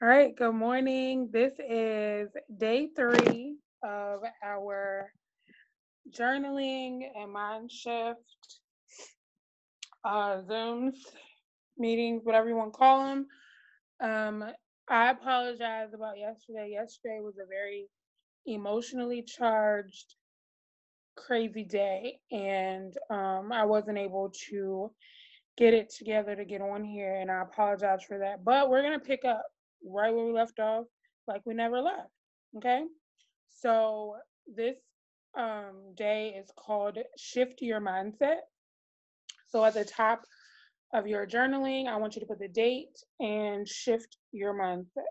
All right, good morning. This is day three of our journaling and mind shift Zooms, meetings, whatever you want to call them. Um, I apologize about yesterday. Yesterday was a very emotionally charged, crazy day, and I wasn't able to get it together to get on here, and I apologize for that. But we're gonna pick up right where we left off, like we never left. Okay. So this day is called Shift Your Mindset. So at the top of your journaling, I want you to put the date and shift your mindset.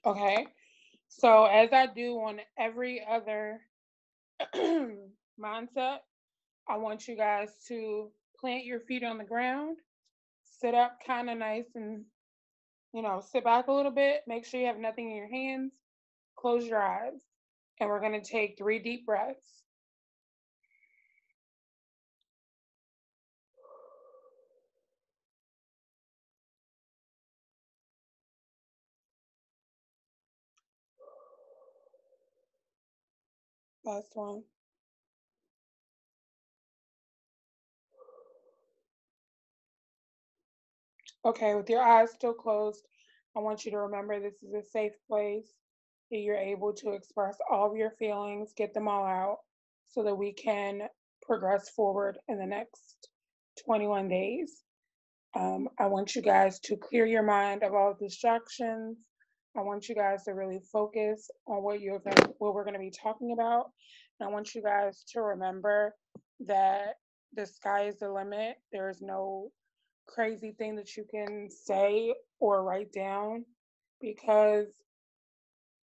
Okay. So as I do on every other mindset, I want you guys to plant your feet on the ground, sit up kind of nice and sit back a little bit. Make sure you have nothing in your hands. Close your eyes. And we're going to take 3 deep breaths. Last one. Okay, with your eyes still closed, I want you to remember this is a safe place that you're able to express all of your feelings, get them all out, so that we can progress forward in the next 21 days. I want you guys to clear your mind of all distractions. I want you guys to really focus on what we're gonna be talking about. And I want you guys to remember that the sky is the limit. There is no crazy thing that you can say or write down because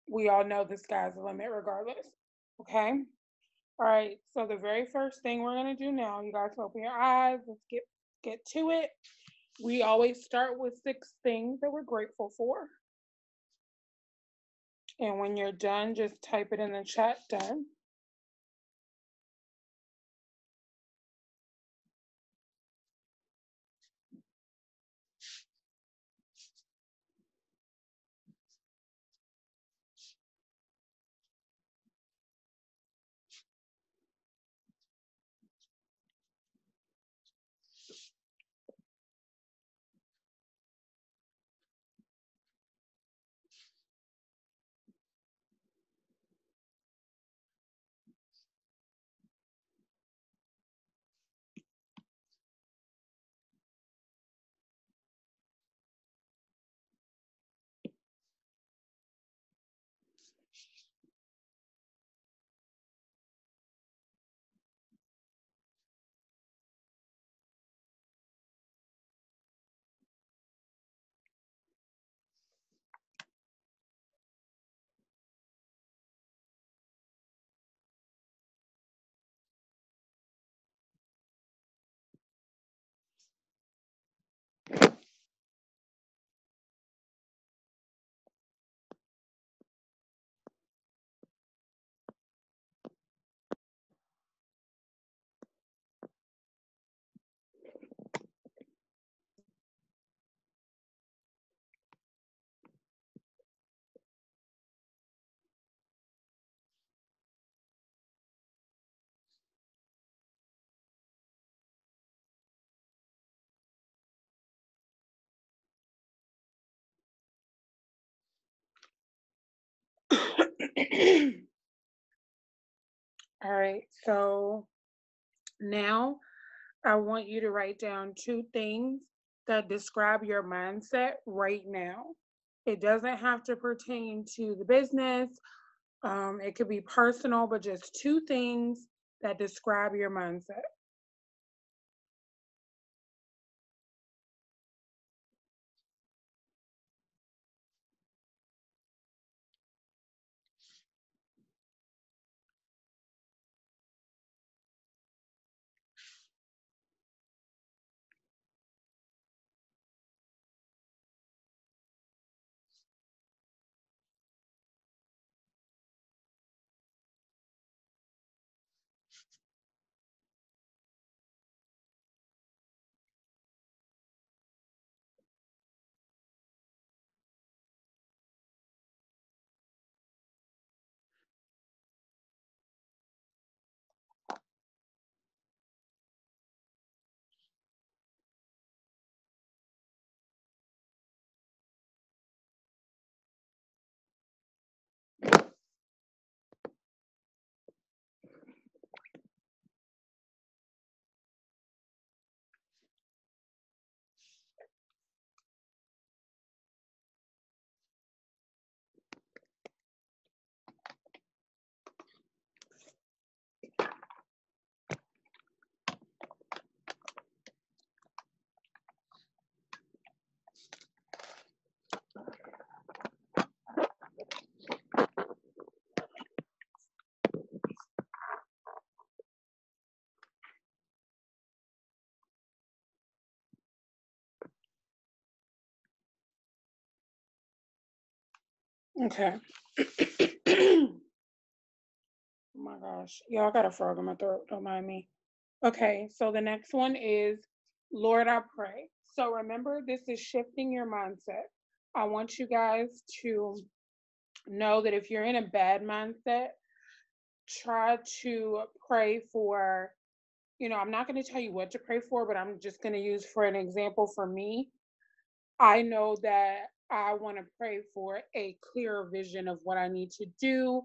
we all know the sky's the limit regardless. Okay? All right. So the very first thing we're gonna do now, you guys open your eyes. Let's get to it. We always start with 6 things that we're grateful for. And when you're done, just type it in the chat done. All right. So now I want you to write down 2 things that describe your mindset right now. It doesn't have to pertain to the business. It could be personal, but just 2 things that describe your mindset. Okay. Oh my gosh. Y'all got a frog in my throat. Don't mind me. Okay, so the next one is Lord, I pray. So remember, this is shifting your mindset. I want you guys to know that if you're in a bad mindset, try to pray for, I'm not going to tell you what to pray for, but I'm just going to use for an example for me. I know that I want to pray for a clearer vision of what I need to do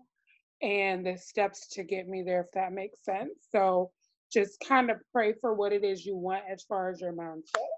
and the steps to get me there, if that makes sense. So just kind of pray for what it is you want as far as your mindset.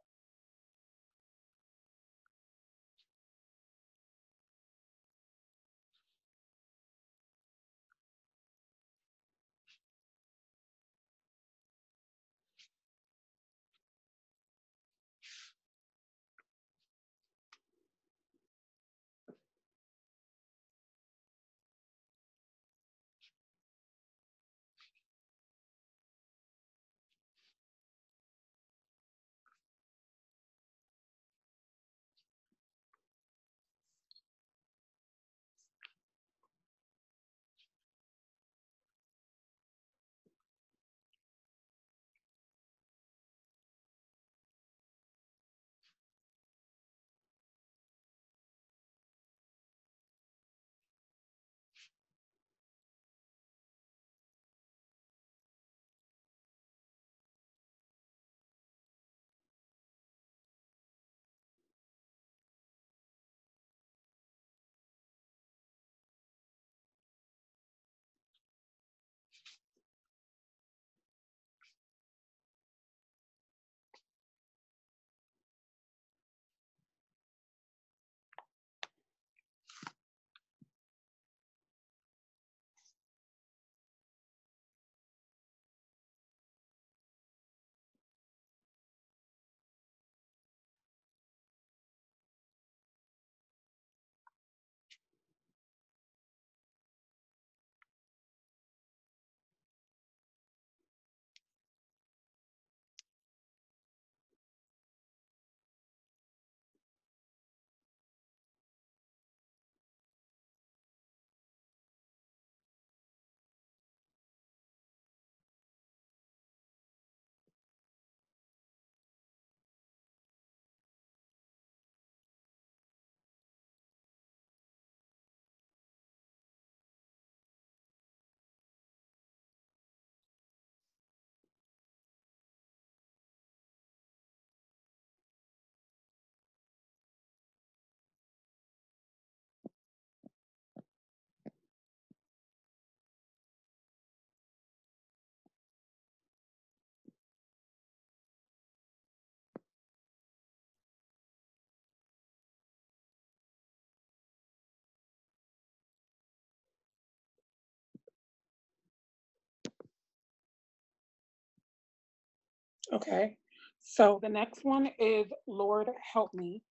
Okay. So the next one is Lord, help me.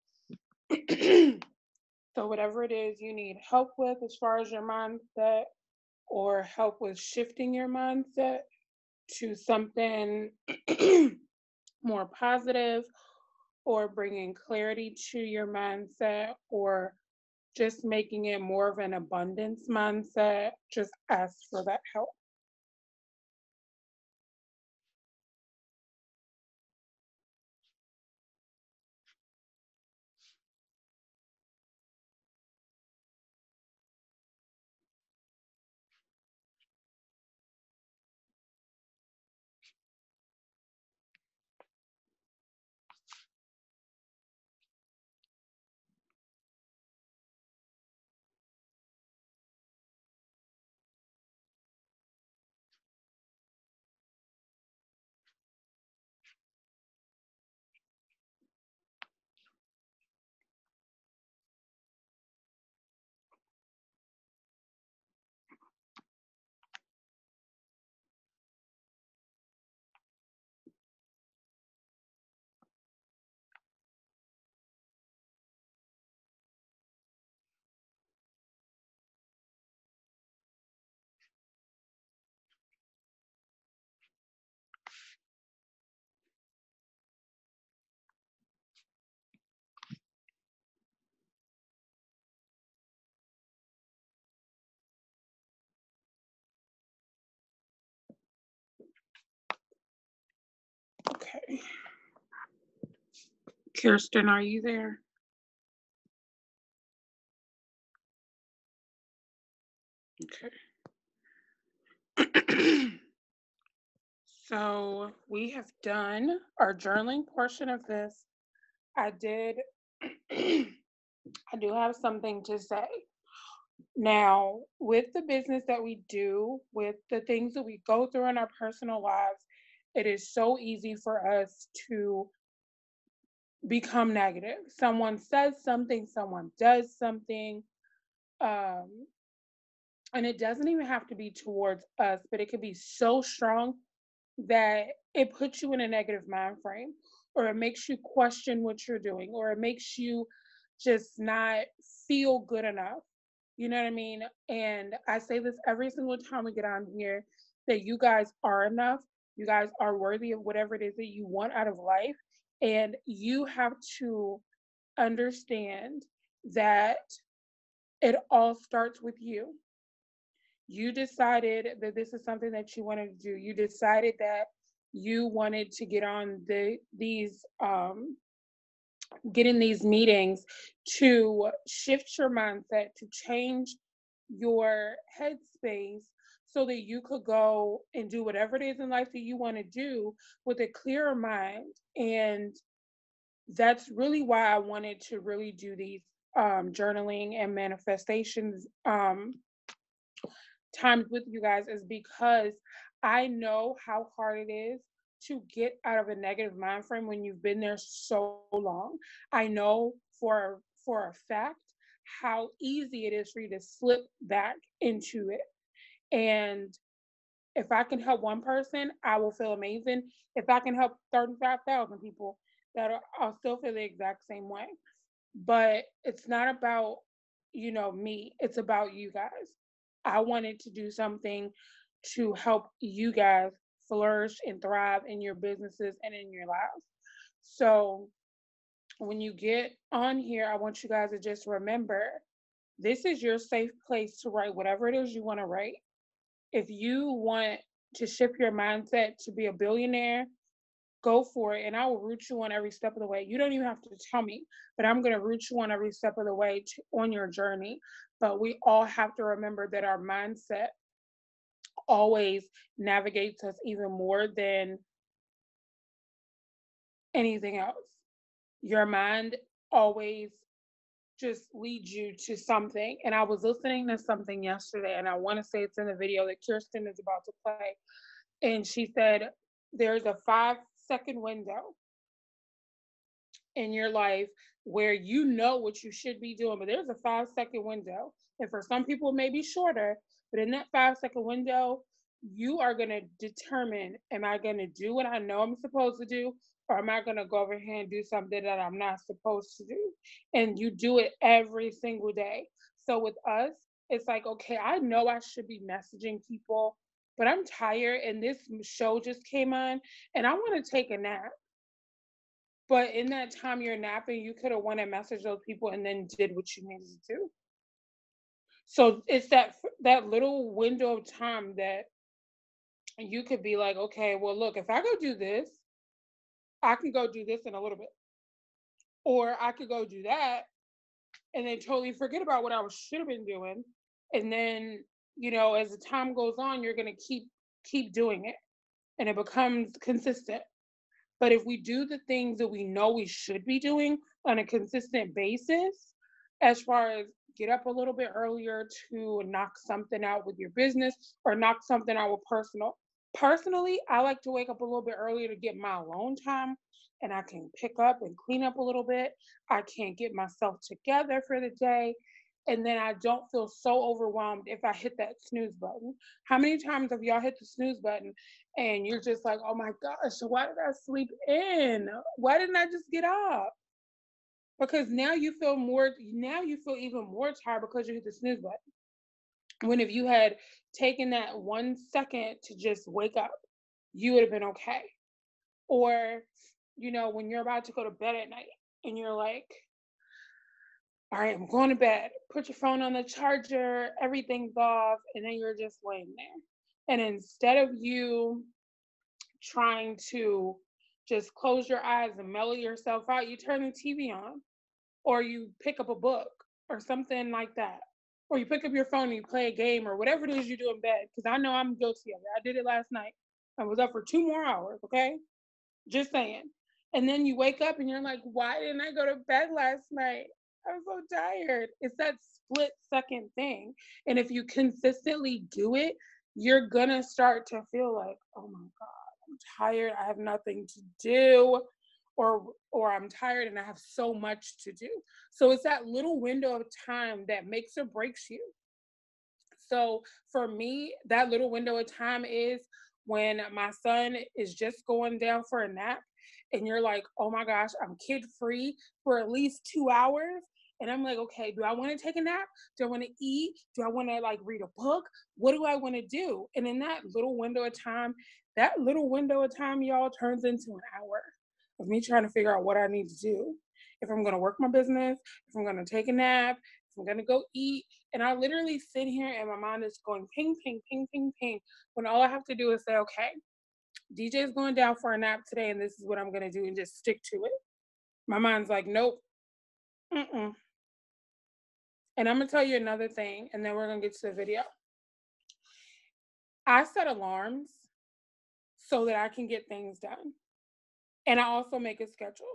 So whatever it is you need help with as far as your mindset or help with shifting your mindset to something more positive or bringing clarity to your mindset or just making it more of an abundance mindset, just ask for that help. Okay. Kirsten, are you there? Okay. So we have done our journaling portion of this. I did, I do have something to say. Now, with the business that we do, with the things that we go through in our personal lives, it is so easy for us to become negative. Someone says something, someone does something, um, and it doesn't even have to be towards us, but it could be so strong that it puts you in a negative mind frame, or it makes you question what you're doing, or it makes you just not feel good enough. You know what I mean? And I say this every single time we get on here, that you guys are enough. You guys are worthy of whatever it is that you want out of life. And you have to understand that it all starts with you. You decided that this is something that you wanted to do. You decided that you wanted to get in these meetings to shift your mindset, to change your headspace so that you could go and do whatever it is in life that you want to do with a clearer mind. And that's really why I wanted to really do these journaling and manifestations times with you guys, is because I know how hard it is to get out of a negative mind frame when you've been there so long. I know for a fact how easy it is for you to slip back into it. And if I can help one person, I will feel amazing. If I can help 35,000 people, I'll still feel the exact same way. But it's not about, me, it's about you guys. I wanted to do something to help you guys flourish and thrive in your businesses and in your lives. So when you get on here, I want you guys to just remember, this is your safe place to write whatever it is you want to write. If you want to shift your mindset to be a billionaire, go for it, and I will root you on every step of the way. You don't even have to tell me, but I'm going to root you on every step of the way on your journey. But we all have to remember that our mindset always navigates us even more than anything else. Your mind always just leads you to something. And I was listening to something yesterday, and I want to say it's in the video that Kirsten is about to play. And she said, there's a 5-second window in your life where you know what you should be doing, but there's a 5-second window. And for some people, it may be shorter, but in that 5-second window, you are going to determine, am I going to do what I know I'm supposed to do? Or am I going to go over here and do something that I'm not supposed to do? And you do it every single day. So with us, it's like, okay, I know I should be messaging people, but I'm tired and this show just came on and I want to take a nap. But in that time you're napping, you could have went and messaged those people and then did what you needed to do. So it's that little window of time that you could be like, okay, well, look, if I go do this, I can go do this in a little bit, or I could go do that and then totally forget about what I should have been doing. And then, as the time goes on, you're gonna keep doing it, and it becomes consistent. But if we do the things that we know we should be doing on a consistent basis, as far as get up a little bit earlier to knock something out with your business or knock something out with personal. Personally, I like to wake up a little bit earlier to get my alone time, and I can pick up and clean up a little bit. I can get myself together for the day. And then I don't feel so overwhelmed if I hit that snooze button. How many times have y'all hit the snooze button and you're just like, oh my gosh, why did I sleep in? Why didn't I just get up? Because now you feel even more tired because you hit the snooze button. When if you had taken that 1 second to just wake up, you would have been okay. Or, when you're about to go to bed at night and you're like, all right, I'm going to bed. Put your phone on the charger, everything's off, and then you're just laying there. And instead of you trying to just close your eyes and mellow yourself out. You turn the TV on, or you pick up a book or something like that. Or you pick up your phone and you play a game or whatever it is you do in bed. Because I know I'm guilty of it. I did it last night. I was up for 2 more hours, okay? Just saying. And then you wake up and you're like, why didn't I go to bed last night? I was so tired. It's that split-second thing. And if you consistently do it, you're gonna start to feel like, oh my God, I'm tired. I have nothing to do. Or I'm tired and I have so much to do. So it's that little window of time that makes or breaks you. So for me, that little window of time is when my son is just going down for a nap and you're like, oh my gosh, I'm kid free for at least 2 hours. And I'm like, okay, do I want to take a nap? Do I want to eat? Do I want to like read a book? What do I want to do? And in that little window of time, that little window of time, y'all, turns into an hour of me trying to figure out what I need to do. If I'm going to work my business, if I'm going to take a nap, if I'm going to go eat, and I literally sit here and my mind is going ping, ping, ping, ping, ping. When all I have to do is say, okay, DJ is going down for a nap today, and this is what I'm going to do, and just stick to it. My mind's like, nope, mm-mm. And I'm going to tell you another thing, and then we're going to get to the video. I set alarms so that I can get things done. And I also make a schedule.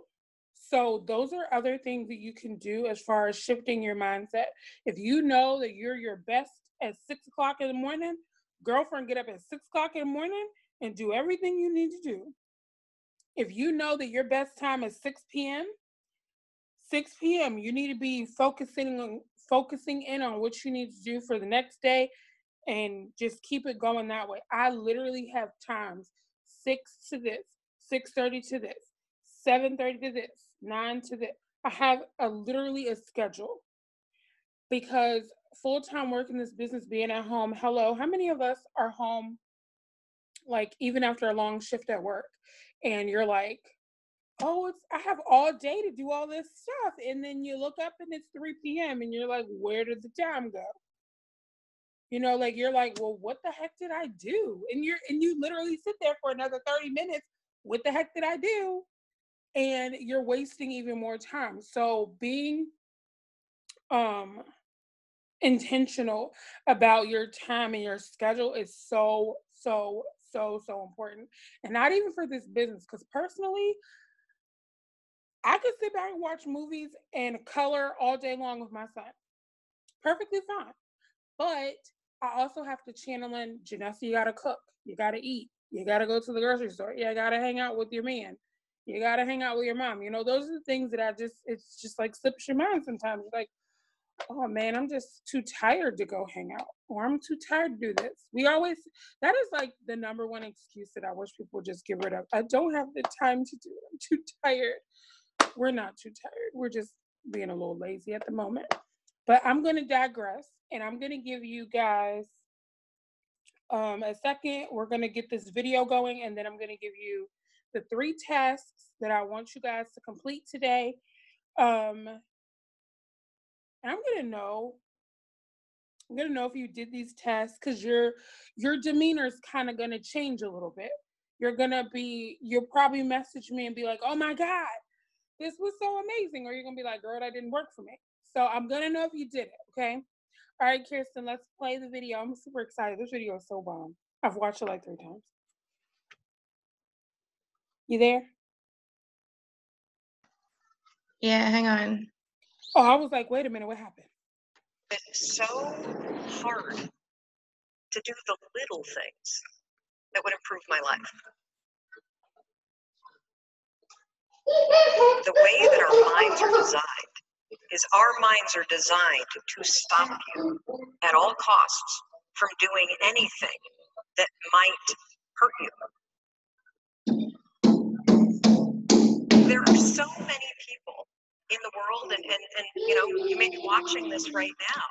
So those are other things that you can do as far as shifting your mindset. If you know that you're your best at 6 o'clock in the morning, girlfriend, get up at 6 o'clock in the morning and do everything you need to do. If you know that your best time is 6 p.m., 6 p.m., you need to be focusing in on what you need to do for the next day and just keep it going that way. I literally have times 6 to this, 6:30 to this, 7:30 to this, 9 to this. I have literally a schedule because full-time work in this business, being at home, hello, how many of us are home like even after a long shift at work and you're like, oh, I have all day to do all this stuff, and then you look up and it's 3 p.m. and you're like, where did the time go? Like you're like, well, what the heck did I do? And you literally sit there for another 30 minutes. What the heck did I do? And you're wasting even more time. So being um intentional about your time and your schedule is so, so, so, so important. And not even for this business, because personally, I could sit back and watch movies and color all day long with my son. Perfectly fine. But I also have to channel in, Janessa, you gotta cook, you gotta eat, you gotta go to the grocery store, you gotta hang out with your man, you gotta hang out with your mom. Those are the things that it's just like slips your mind sometimes. You're like, oh man, I'm just too tired to go hang out, or I'm too tired to do this. That is like the number one excuse that I wish people just get rid of. I don't have the time to do it. I'm too tired. We're not too tired. We're just being a little lazy at the moment. But I'm going to digress and I'm going to give you guys a second. We're going to get this video going and then I'm going to give you the 3 tasks that I want you guys to complete today. And I'm going to know if you did these tests because your demeanor is kind of going to change a little bit. You'll probably message me and be like, oh my God, this was so amazing. Or you're going to be like, girl, that didn't work for me. So I'm going to know if you did it, okay? All right, Kirsten, let's play the video. I'm super excited. This video is so bomb. I've watched it like 3 times. You there? Yeah, hang on. Oh, I was like, wait a minute, what happened? It's so hard to do the little things that would improve my life. The way that our minds are designed is our minds are designed to stop you at all costs from doing anything that might hurt you. There are so many people in the world, and you may be watching this right now,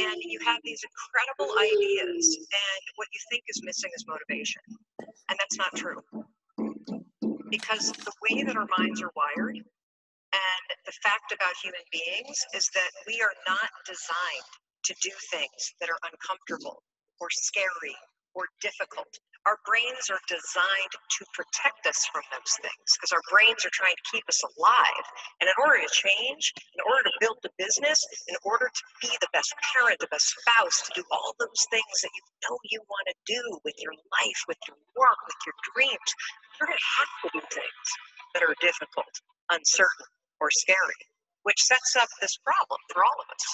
and you have these incredible ideas, and what you think is missing is motivation. And that's not true. Because the way that our minds are wired, and the fact about human beings is that we are not designed to do things that are uncomfortable or scary or difficult. Our brains are designed to protect us from those things because our brains are trying to keep us alive. And in order to change, in order to build the business, in order to be the best parent, the best spouse, to do all those things that you know you want to do with your life, with your work, with your dreams, you're going to have to do things that are difficult, uncertain, or scary, which sets up this problem for all of us.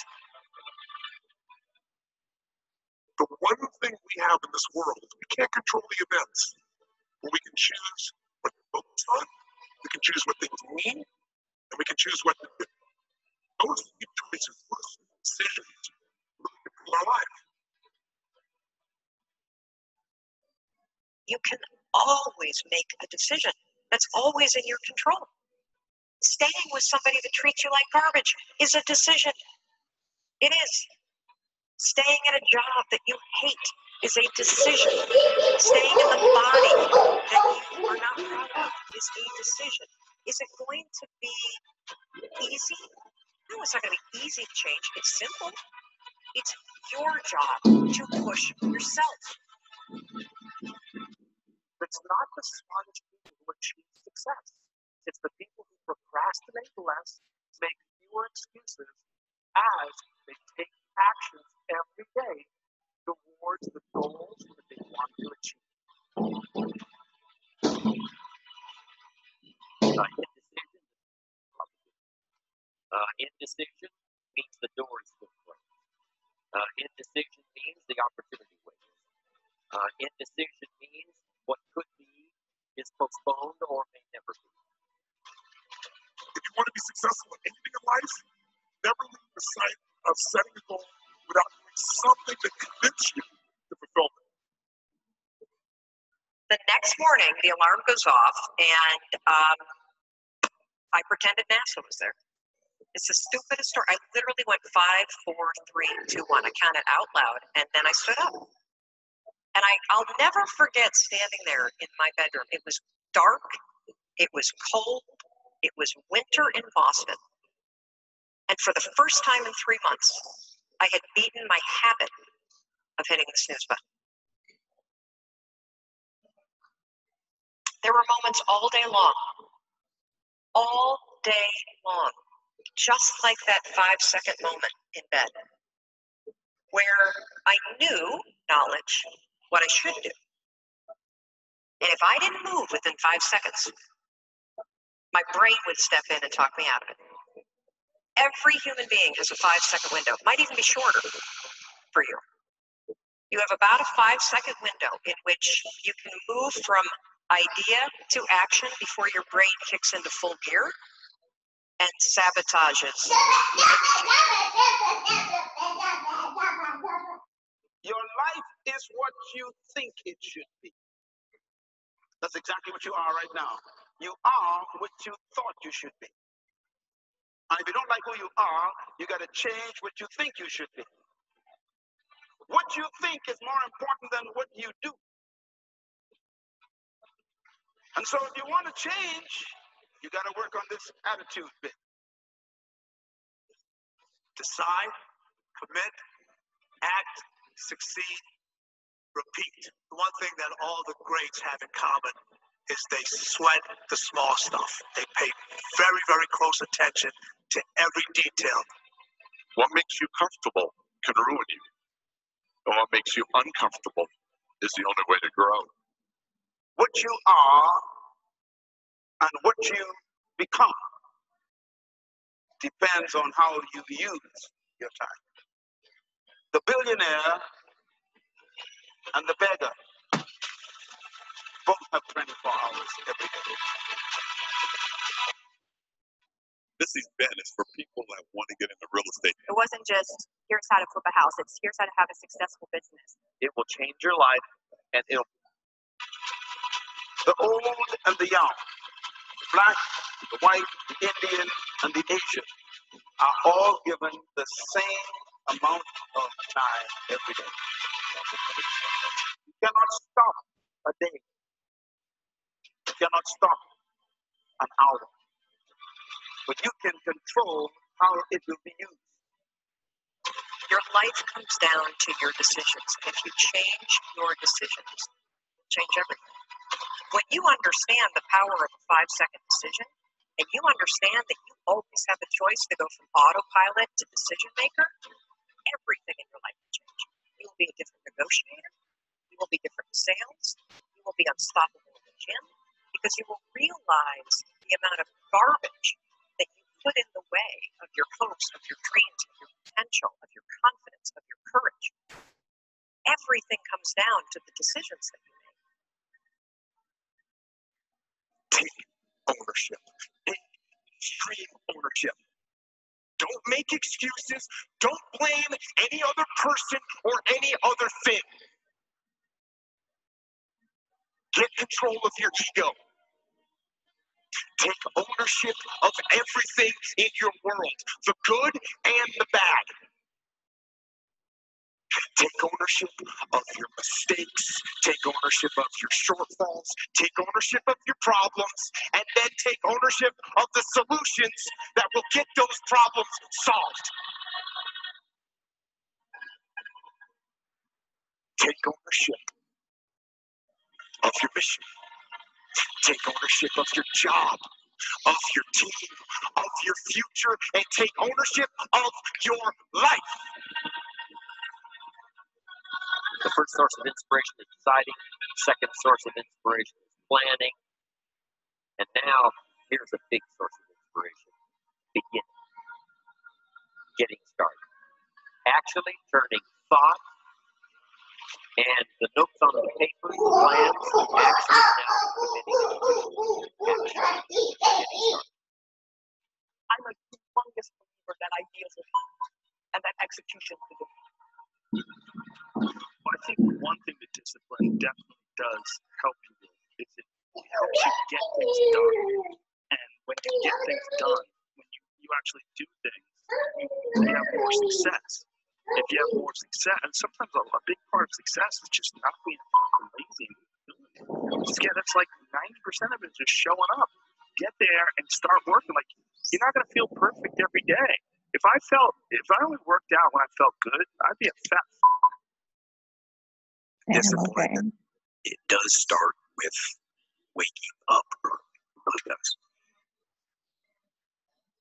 The one thing we have in this world, we can't control the events, but we can choose what to focus on, we can choose what things mean, and we can choose what to do. Those choices, those decisions, really control our life. You can always make a decision. That's always in your control. Staying with somebody that treats you like garbage is a decision. It is. Staying at a job that you hate is a decision. Staying in the body that you are not proud of is a decision. Is it going to be easy? No, it's not going to be easy to change. It's simple. It's your job to push yourself. It's not the smartest people who achieve success. It's the people who procrastinate less, make fewer excuses, as they take actions every day towards the goals that they want to achieve. Indecision means the door is still closed. Indecision means the opportunity waits. Indecision means what could be is postponed or may never be. If you want to be successful in anything in life, never leave the sight of setting a goal without doing something to convince you to fulfill it. The next morning, the alarm goes off, and I pretended NASA was there. It's the stupidest story. I literally went 5, 4, 3, 2, 1. I counted out loud, and then I stood up. And I'll never forget standing there in my bedroom. It was dark. It was cold. It was winter in Boston. And for the first time in 3 months, I had beaten my habit of hitting the snooze button. There were moments all day long, just like that 5-second moment in bed, where I knew knowledge what I should do. And if I didn't move within 5 seconds, my brain would step in and talk me out of it. Every human being has a 5-second window. It might even be shorter for you. You have about a 5-second window in which you can move from idea to action before your brain kicks into full gear and sabotages. Your life is what you think it should be. That's exactly what you are right now. You are what you thought you should be. And if you don't like who you are, you got to change what you think you should be. What you think is more important than what you do. And so if you want to change, you got to work on this attitude bit. Decide, commit, act, succeed, repeat. The one thing that all the greats have in common is they sweat the small stuff. They pay very, very close attention to every detail. What makes you comfortable can ruin you. And what makes you uncomfortable is the only way to grow. What you are and what you become depends on how you use your time. The billionaire and the beggar both have 24 hours every day. This event is for people that want to get into real estate. It wasn't just, here's how to flip a house. It's here's how to have a successful business. It will change your life, and it'll. The old and the young, the black, the white, the Indian, and the Asian are all given the same amount of time every day. You cannot stop a day. You cannot stop an hour. But you can control how it will be used. Your life comes down to your decisions. If you change your decisions, will change everything. When you understand the power of a 5-second decision, and you understand that you always have a choice to go from autopilot to decision maker, everything in your life will change. You will be a different negotiator. You will be different in sales. You will be unstoppable in the gym because you will realize the amount of garbage that you put in the way of your hopes, of your dreams, of your potential, of your confidence, of your courage. Everything comes down to the decisions that you make. Take ownership. Take extreme ownership. Don't make excuses. Don't blame any other person or any other thing. Get control of your ego. Take ownership of everything in your world, the good and the bad. Take ownership of your mistakes. Take ownership of your shortfalls. Take ownership of your problems. And then take ownership of the solutions that will get those problems solved. Take ownership of your mission. Take ownership of your job, of your team, of your future, and take ownership of your life. The first source of inspiration is deciding. The second source of inspiration is planning. And now, here's a big source of inspiration. Beginning. Getting started. Actually turning thought and the notes on the paper, the plans, actually now committing to action. Getting started. I'm a humongous believer that ideas are fun and that execution is a Well, I think one thing that discipline definitely does help you with is it helps you get things done. And when you get things done, when you actually do things, you have more success. If you have more success, and sometimes a big part of success is just not being lazy. That's like 90% of it is just showing up. Get there and start working. Like, you're not gonna feel perfect every day. If I only worked out when I felt good, I'd be a fat. Discipline, it does start with waking up early. It really does.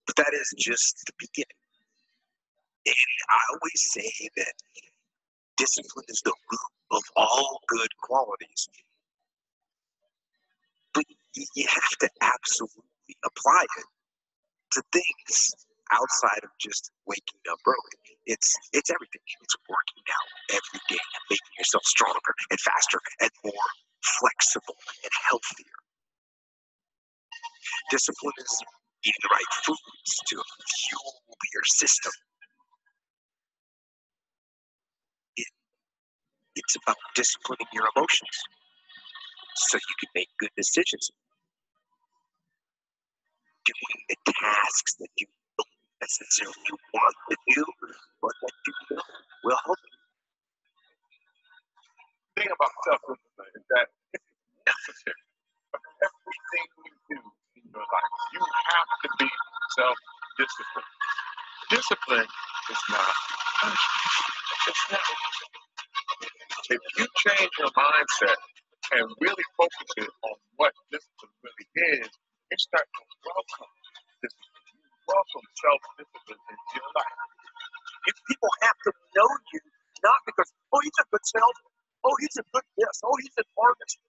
But that is just the beginning. And I always say that discipline is the root of all good qualities. But you have to absolutely apply it to things outside of just waking up early. It's everything. It's working out every day and making yourself stronger and faster and more flexible and healthier. Discipline is eating the right foods to fuel your system. It's about disciplining your emotions so you can make good decisions. Doing the tasks that you don't necessarily want to do, but that you know will help you. The thing about self-discipline is that it's necessary for everything you do in your life. You have to be self-disciplined. Discipline is not punishment. It's not. If you change your mindset and really focus it on what discipline really is, you start to welcome discipline. You welcome self-discipline into your life. If people have to know you, not because, oh, he's a good salesman, oh, he's a good this, oh, he's an artist.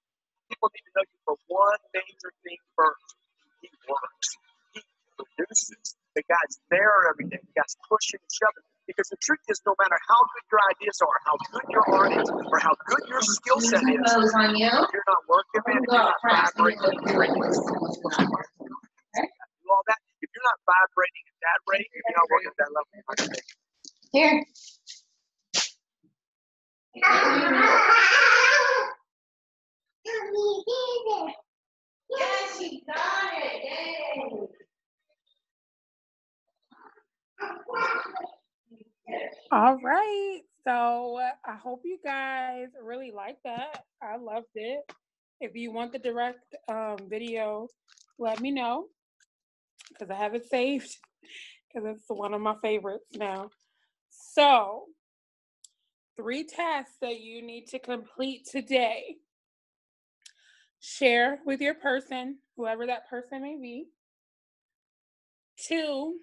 People need to know you for one major thing first. He works. He produces. The guy's there every day. The guy's pushing and shoving. Because the truth is, no matter how good your ideas are, how good your art is, or how good your skill set is, if you're not working, man, if you're not vibrating at that rate, do all that. If you're not vibrating at that rate, if you're not working at that level, you're not going to make it. Here. Yes, she got it. Yay. All right. So I hope you guys really like that. I loved it. If you want the direct video, let me know because I have it saved because it's one of my favorites now. So 3 tasks that you need to complete today. Share with your person, whoever that person may be. 2,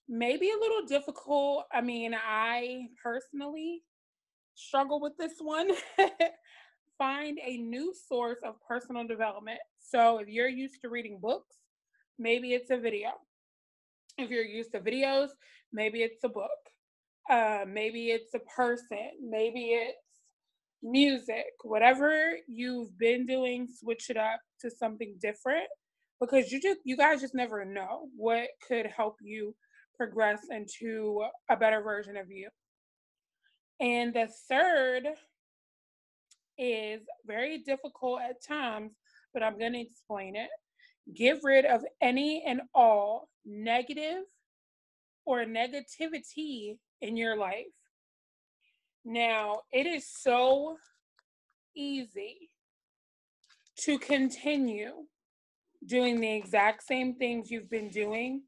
maybe a little difficult. I mean, I personally struggle with this one. Find a new source of personal development. So if you're used to reading books, maybe it's a video. If you're used to videos, maybe it's a book. Maybe it's a person. Maybe it's music. Whatever you've been doing, switch it up to something different because you guys just never know what could help you progress into a better version of you. And the third is very difficult at times, but I'm going to explain it. Get rid of any and all negative or negativity in your life. Now, it is so easy to continue doing the exact same things you've been doing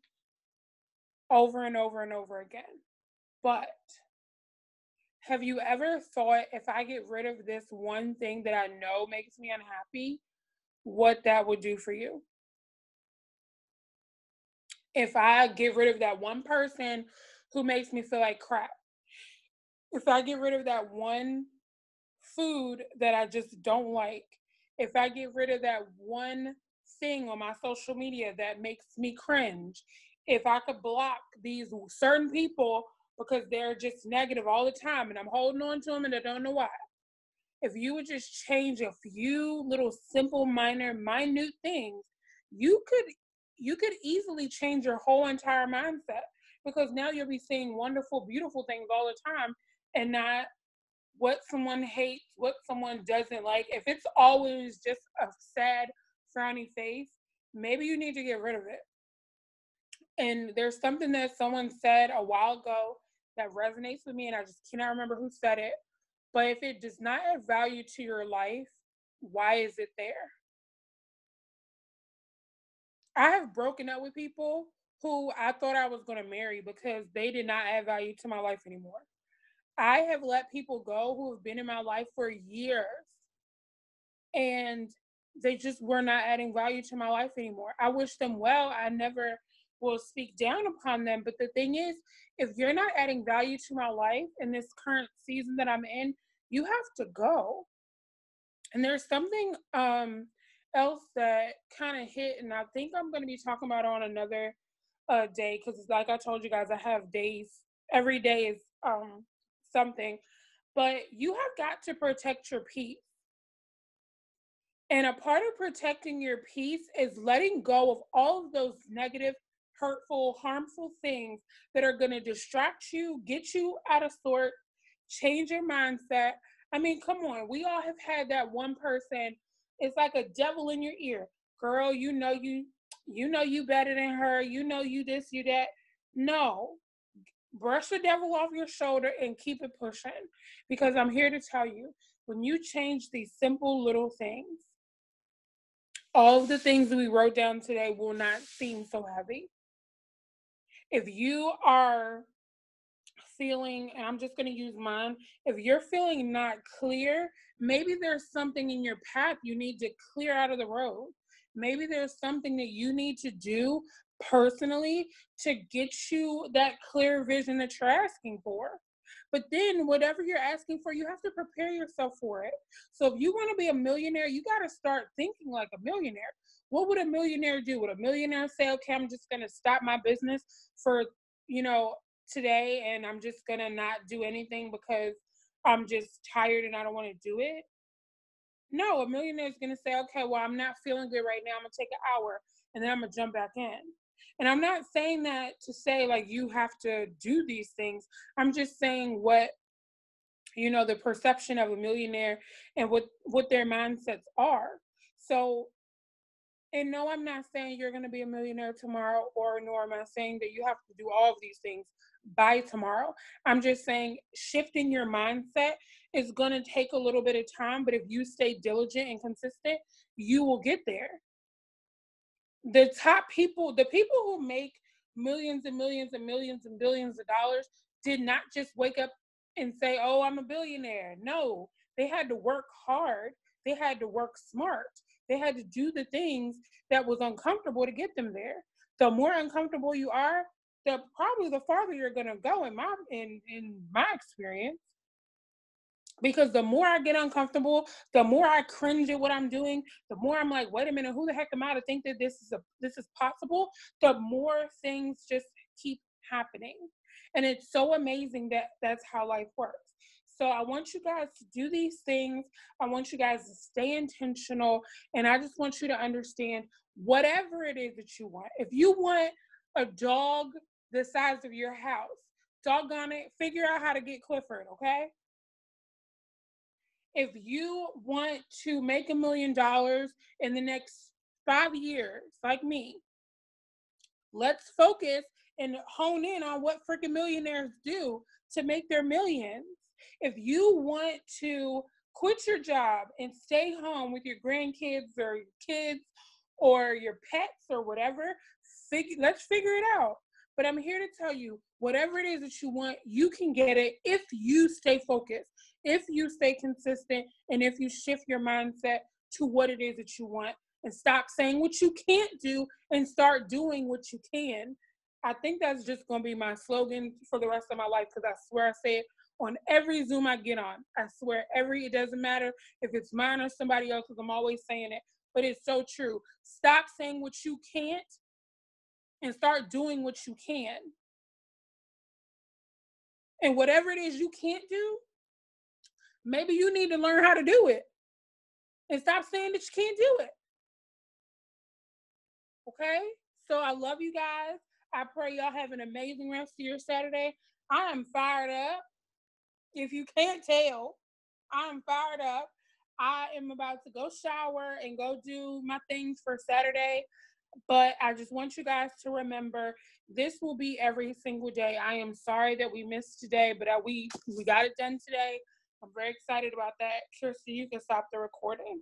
over and over and over again. But have you ever thought, if I get rid of this one thing that I know makes me unhappy, what that would do for you? If I get rid of that one person who makes me feel like crap, if I get rid of that one food that I just don't like, if I get rid of that one thing on my social media that makes me cringe, if I could block these certain people because they're just negative all the time and I'm holding on to them and I don't know why. If you would just change a few little simple, minute things, you could easily change your whole entire mindset because now you'll be seeing wonderful, beautiful things all the time and not what someone hates, what someone doesn't like. If it's always just a sad, frowny face, maybe you need to get rid of it. And there's something that someone said a while ago that resonates with me, and I just cannot remember who said it. But if it does not add value to your life, why is it there? I have broken up with people who I thought I was going to marry because they did not add value to my life anymore. I have let people go who have been in my life for years and they just were not adding value to my life anymore. I wish them well. I never will speak down upon them. But the thing is, if you're not adding value to my life in this current season that I'm in, you have to go. And there's something else that kind of hit, and I think I'm going to be talking about it on another day because, like I told you guys, I have days. Every day is something, but you have got to protect your peace. And a part of protecting your peace is letting go of all of those negative, hurtful, harmful things that are going to distract you, get you out of sort, change your mindset. I mean, come on. We all have had that one person. It's like a devil in your ear. Girl, you know you better than her. You know you this, you that. No. Brush the devil off your shoulder and keep it pushing. Because I'm here to tell you, when you change these simple little things, all of the things that we wrote down today will not seem so heavy. If you are feeling, and I'm just going to use mine, if you're feeling not clear, maybe there's something in your path you need to clear out of the road. Maybe there's something that you need to do personally to get you that clear vision that you're asking for. But then whatever you're asking for, you have to prepare yourself for it. So if you want to be a millionaire, you got to start thinking like a millionaire. What would a millionaire do? Would a millionaire say, okay, I'm just going to stop my business for, today and I'm just going to not do anything because I'm just tired and I don't want to do it? No, a millionaire is going to say, okay, well, I'm not feeling good right now. I'm going to take an hour and then I'm going to jump back in. And I'm not saying that to say like you have to do these things. I'm just saying what, the perception of a millionaire and what their mindsets are. So, and no, I'm not saying you're going to be a millionaire tomorrow, or nor am I saying that you have to do all of these things by tomorrow. I'm just saying shifting your mindset is going to take a little bit of time, but if you stay diligent and consistent, you will get there. The top people, the people who make millions and millions and millions and billions of dollars did not just wake up and say, oh, I'm a billionaire. No, they had to work hard. They had to work smart. They had to do the things that was uncomfortable to get them there. The more uncomfortable you are, probably the farther you're gonna go in my experience. Because the more I get uncomfortable, the more I cringe at what I'm doing, the more I'm like, wait a minute, who the heck am I to think that this is possible? The more things just keep happening. And it's so amazing that that's how life works. So I want you guys to do these things. I want you guys to stay intentional. And I just want you to understand whatever it is that you want. If you want a dog the size of your house, doggone it, figure out how to get Clifford, okay? If you want to make $1 million in the next 5 years, like me, let's focus and hone in on what freaking millionaires do to make their millions. If you want to quit your job and stay home with your grandkids or your kids or your pets or whatever, let's figure it out. But I'm here to tell you, whatever it is that you want, you can get it if you stay focused, if you stay consistent, and if you shift your mindset to what it is that you want and stop saying what you can't do and start doing what you can. I think that's just going to be my slogan for the rest of my life, because I swear I say it on every Zoom I get on. I swear it doesn't matter if it's mine or somebody else's, I'm always saying it, but it's so true. Stop saying what you can't and start doing what you can. And whatever it is you can't do, maybe you need to learn how to do it and stop saying that you can't do it. Okay? So I love you guys. I pray y'all have an amazing rest of your Saturday. I am fired up. If you can't tell, I'm fired up. I am about to go shower and go do my things for Saturday. But I just want you guys to remember, this will be every single day. I am sorry that we missed today, but we got it done today. I'm very excited about that. Kirsten, you can stop the recording.